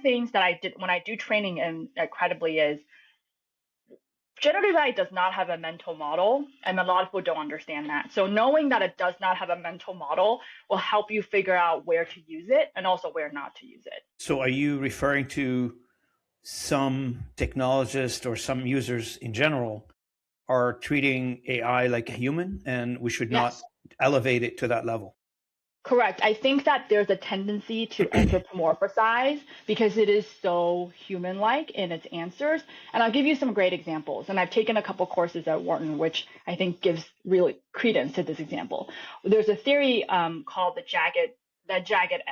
things that I did when I do training in Credibly is generative AI does not have a mental model, and a lot of people don't understand that. So knowing that it does not have a mental model will help you figure out where to use it and also where not to use it. So are you referring to some technologists or some users in general are treating AI like a human and we should not Yes. elevate it to that level? Correct. I think that there's a tendency to anthropomorphize because it is so human-like in its answers. And I'll give you some great examples. And I've taken a couple courses at Wharton, which I think gives really credence to this example. There's a theory called the jagged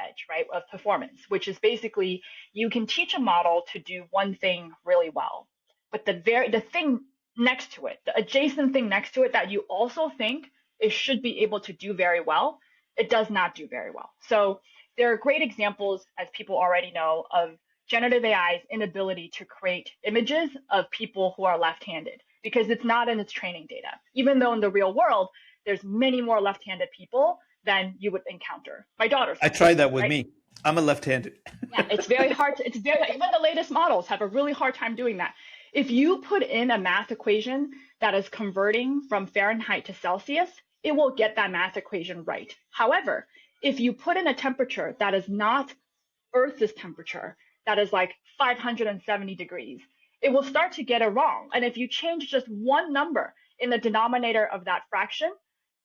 edge, right, of performance, which is basically you can teach a model to do one thing really well, but the thing next to it, the adjacent thing next to it that you also think it should be able to do very well, it does not do very well. So there are great examples, as people already know, of generative AI's inability to create images of people who are left-handed because it's not in its training data. Even though in the real world, there's many more left-handed people than you would encounter. My daughter's I tried that with right? me. I'm a left-handed. Yeah, it's very hard. Even the latest models have a really hard time doing that. If you put in a math equation that is converting from Fahrenheit to Celsius, it will get that math equation right. However, if you put in a temperature that is not Earth's temperature, that is like 570 degrees, it will start to get it wrong. And if you change just one number in the denominator of that fraction,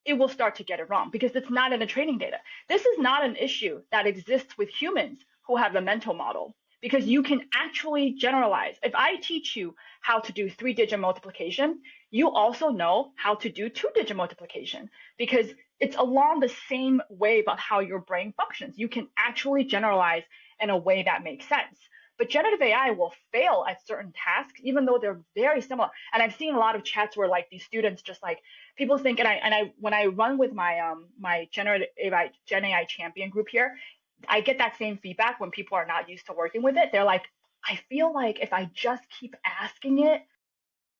it will start to get it wrong because it's not in the training data. This is not an issue that exists with humans who have a mental model because you can actually generalize. If I teach you how to do 3-digit multiplication, you also know how to do 2-digit multiplication because it's along the same way about how your brain functions. You can actually generalize in a way that makes sense. But generative AI will fail at certain tasks, even though they're very similar. And I've seen a lot of chats where like these students just like people think, and I when I run with my generative AI Gen AI champion group here, I get that same feedback when people are not used to working with it. They're like, I feel like if I just keep asking it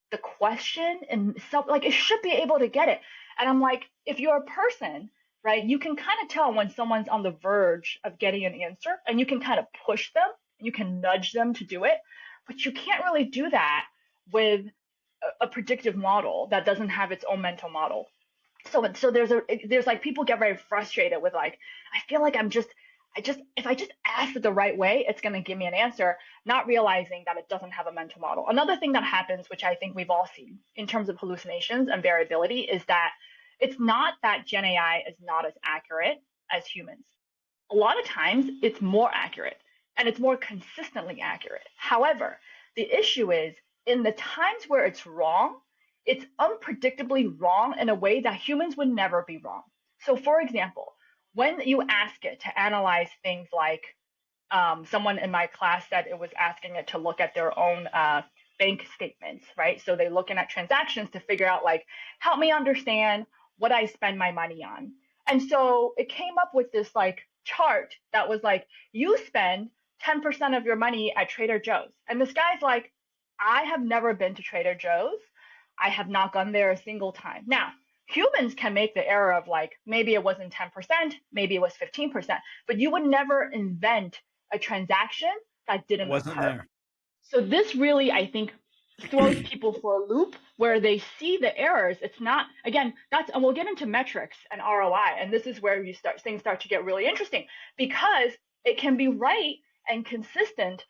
the question and stuff, like it should be able to get it. And I'm like, if you're a person, right, you can kind of tell when someone's on the verge of getting an answer and you can kind of push them, you can nudge them to do it, but you can't really do that with a predictive model that doesn't have its own mental model. So there's like people get very frustrated with like, I feel like if I just ask it the right way, it's going to give me an answer, not realizing that it doesn't have a mental model. Another thing that happens, which I think we've all seen in terms of hallucinations and variability, is that it's not that Gen AI is not as accurate as humans. A lot of times it's more accurate and it's more consistently accurate. However, the issue is in the times where it's wrong, it's unpredictably wrong in a way that humans would never be wrong. So, for example, when you ask it to analyze things like someone in my class said it was asking it to look at their own bank statements, right? So they looking at transactions to figure out like, help me understand what I spend my money on. And so it came up with this like chart that was like, you spend 10% of your money at Trader Joe's. And this guy's like, I have never been to Trader Joe's. I have not gone there a single time. Now, humans can make the error of like, maybe it wasn't 10%, maybe it was 15%, but you would never invent a transaction that I didn't wasn't occur. there. So this really, I think, throws people for a loop where they see the errors. It's not, again, and we'll get into metrics and ROI, and this is where things start to get really interesting because it can be right and consistent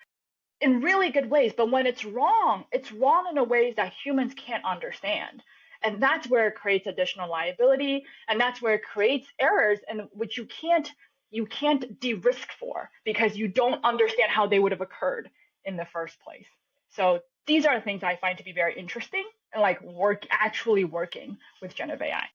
in really good ways, but when it's wrong in a ways that humans can't understand. And that's where it creates additional liability, and that's where it creates errors and which you can't de-risk for because you don't understand how they would have occurred in the first place. So these are things I find to be very interesting and like actually working with generative AI.